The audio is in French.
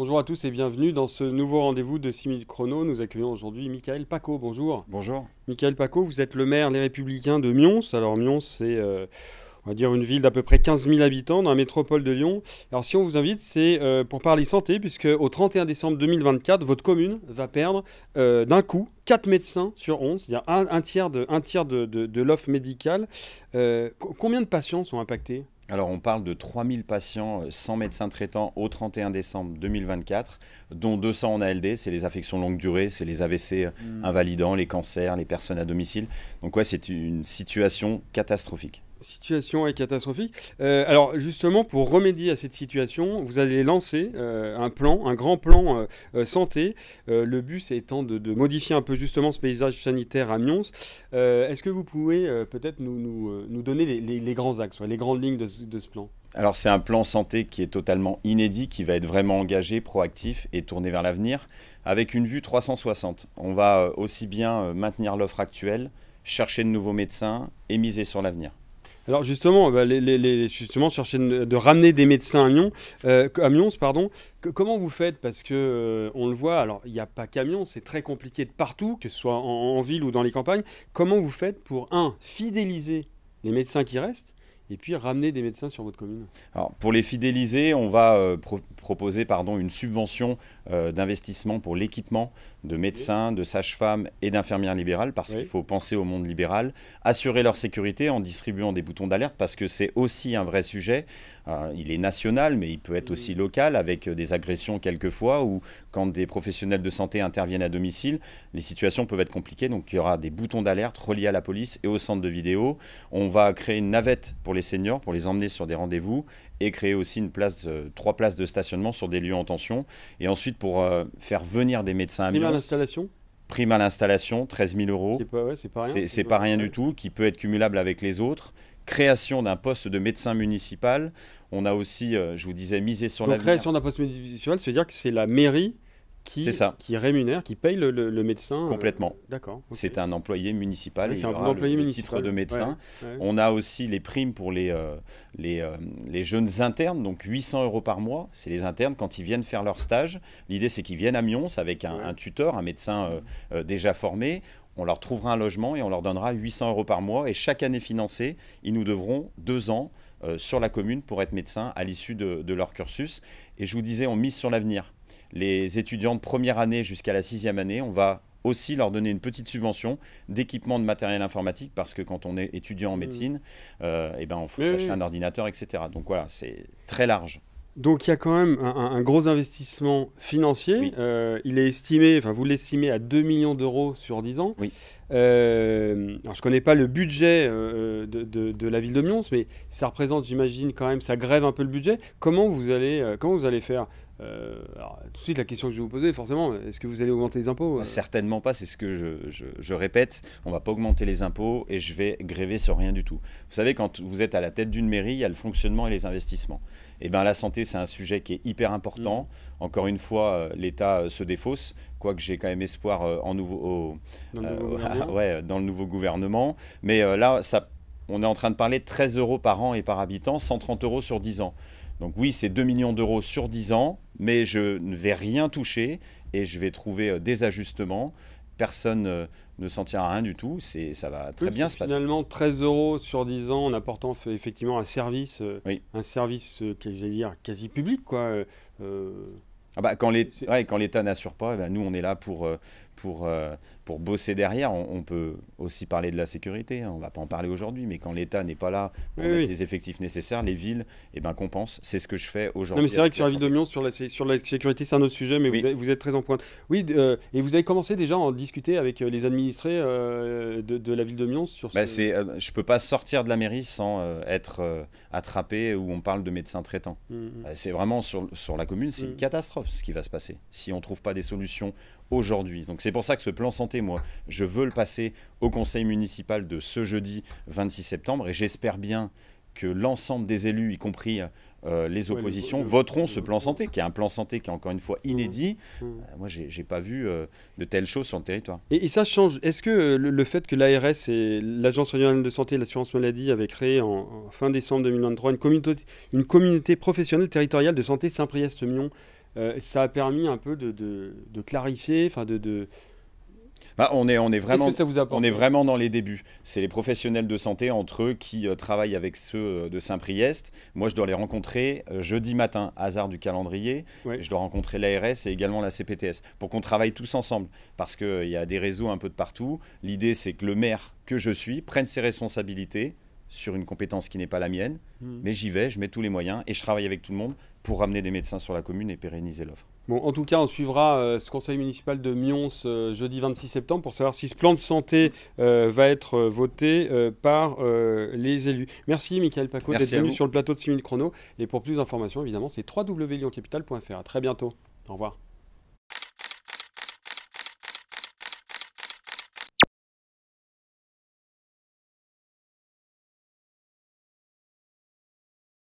Bonjour à tous et bienvenue dans ce nouveau rendez-vous de 6 minutes chrono. Nous accueillons aujourd'hui Michael Paco. Bonjour. Bonjour. Michael Paco, vous êtes le maire Les Républicains de Mions. Alors Mions, c'est on va dire une ville d'à peu près 15 000 habitants dans la métropole de Lyon. Alors si on vous invite, c'est pour parler santé, puisque au 31 décembre 2024, votre commune va perdre d'un coup 4 médecins sur 11, c'est-à-dire un tiers de l'offre médicale. Combien de patients sont impactés ? Alors on parle de 3000 patients sans médecin traitant au 31 décembre 2024, dont 200 en ALD, c'est les affections longue durée, c'est les AVC invalidants, les cancers, les personnes à domicile. Donc ouais, c'est une situation catastrophique. Situation est catastrophique. Alors justement, pour remédier à cette situation, vous allez lancer un plan, un grand plan santé. Le but étant de modifier un peu justement ce paysage sanitaire à Mions. Est-ce que vous pouvez peut-être nous donner les grands axes, les grandes lignes de ce plan? Alors c'est un plan santé qui est totalement inédit, qui va être vraiment engagé, proactif et tourné vers l'avenir, avec une vue 360. On va aussi bien maintenir l'offre actuelle, chercher de nouveaux médecins et miser sur l'avenir. Alors justement, justement chercher de ramener des médecins à Mions, pardon. Comment vous faites? Parce que on le voit, alors il n'y a pas qu'à Mions, c'est très compliqué de partout, que ce soit en ville ou dans les campagnes. Comment vous faites pour, fidéliser les médecins qui restent et puis ramener des médecins sur votre commune? Alors, pour les fidéliser, on va proposer une subvention d'investissement pour l'équipement de médecins, de sages-femmes et d'infirmières libérales, parce qu'il faut penser au monde libéral, assurer leur sécurité en distribuant des boutons d'alerte, parce que c'est aussi un vrai sujet. Il est national, mais il peut être aussi local, avec des agressions quelquefois, ou quand des professionnels de santé interviennent à domicile, les situations peuvent être compliquées. Donc il y aura des boutons d'alerte reliés à la police et au centre de vidéo. On va créer une navette pour les seniors, pour les emmener sur des rendez-vous, et créer aussi 3 places de stationnement sur des lieux en tension. Et ensuite, pour faire venir des médecins à Mions. Prime à l'installation ? Prime à l'installation, 13 000 euros. C'est pas rien. C'est pas rien du tout, qui peut être cumulable avec les autres. Création d'un poste de médecin municipal. On a aussi, je vous disais, misé sur l'avenir. Création d'un poste municipal, ça veut dire que c'est la mairie qui rémunère, qui paye le médecin. Complètement. D'accord. Okay. C'est un employé municipal. C'est un employé municipal. Titre de médecin. Ouais. On a aussi les primes pour les jeunes internes, donc 800 euros par mois. C'est les internes quand ils viennent faire leur stage. L'idée, c'est qu'ils viennent à Mions avec un tuteur, un médecin déjà formé. On leur trouvera un logement et on leur donnera 800 euros par mois. Et chaque année financée, ils nous devront 2 ans sur la commune pour être médecin à l'issue de leur cursus. Et je vous disais, on mise sur l'avenir. Les étudiants de première année jusqu'à la 6e année, on va aussi leur donner une petite subvention d'équipement de matériel informatique, parce que quand on est étudiant en médecine, on faut acheter un ordinateur, etc. Donc voilà, c'est très large. Donc il y a quand même un gros investissement financier. Oui. Il est estimé, vous l'estimez à 2 millions d'euros sur 10 ans. Oui. Alors je ne connais pas le budget de la ville de Mions, mais ça représente, j'imagine, quand même, ça grève un peu le budget. Comment vous allez faire? Alors, tout de suite, la question que je vais vous poser, forcément, est-ce que vous allez augmenter les impôts? Certainement pas, c'est ce que je répète. On ne va pas augmenter les impôts et je vais gréver sur rien du tout. Vous savez, quand vous êtes à la tête d'une mairie, il y a le fonctionnement et les investissements. Et bien, la santé, c'est un sujet qui est hyper important. Encore une fois, l'État se défausse, quoique j'ai quand même espoir dans le nouveau gouvernement. Mais là, on est en train de parler de 13 euros par an et par habitant, 130 euros sur 10 ans. Donc oui, c'est 2 millions d'euros sur 10 ans, mais je ne vais rien toucher et je vais trouver des ajustements. Personne ne s'en tient à rien du tout, ça va très bien se passer. Finalement, 13 euros sur 10 ans en apportant effectivement un service, j'allais dire, quasi public, quoi. Quand l'État n'assure pas, nous on est là pour bosser derrière. On peut aussi parler de la sécurité, on ne va pas en parler aujourd'hui, mais quand l'État n'est pas là pour mettre les effectifs nécessaires, les villes compensent. C'est ce que je fais aujourd'hui. Non, mais c'est vrai que sur la ville de Mions, sur la sécurité, c'est un autre sujet, mais vous êtes très en pointe. Oui, et vous avez commencé déjà à en discuter avec les administrés de la ville de Mions sur je ne peux pas sortir de la mairie sans être attrapé où on parle de médecins traitants. C'est vraiment sur la commune, c'est une catastrophe ce qui va se passer si on ne trouve pas des solutions aujourd'hui. Donc c'est pour ça que ce plan santé, moi, je veux le passer au conseil municipal de ce jeudi 26 septembre et j'espère bien que l'ensemble des élus, y compris les oppositions, voteront ce plan santé, qui est un plan santé qui est encore une fois inédit. Moi, j'ai pas vu de telles choses sur le territoire. Et ça change. Est-ce que le fait que l'ARS et l'Agence régionale de santé et l'assurance maladie avaient créé en fin décembre 2023 une communauté professionnelle territoriale de santé Saint-Priest-Mions, Ça a permis un peu de clarifier, enfin On est Qu'est-ce que ça vous apporte? on est vraiment dans les débuts. C'est les professionnels de santé entre eux qui travaillent avec ceux de Saint-Priest. Moi, je dois les rencontrer jeudi matin, hasard du calendrier. Ouais. Je dois rencontrer l'ARS et également la CPTS pour qu'on travaille tous ensemble parce qu'il y a des réseaux un peu de partout. L'idée, c'est que le maire que je suis prenne ses responsabilités sur une compétence qui n'est pas la mienne, mais j'y vais, je mets tous les moyens et je travaille avec tout le monde pour ramener des médecins sur la commune et pérenniser l'offre. Bon, en tout cas, on suivra ce conseil municipal de Mions jeudi 26 septembre pour savoir si ce plan de santé va être voté par les élus. Merci Michael Paco d'être venu sur le plateau de 6 minutes chrono. Et pour plus d'informations, évidemment, c'est www.lyoncapital.fr. À très bientôt. Au revoir.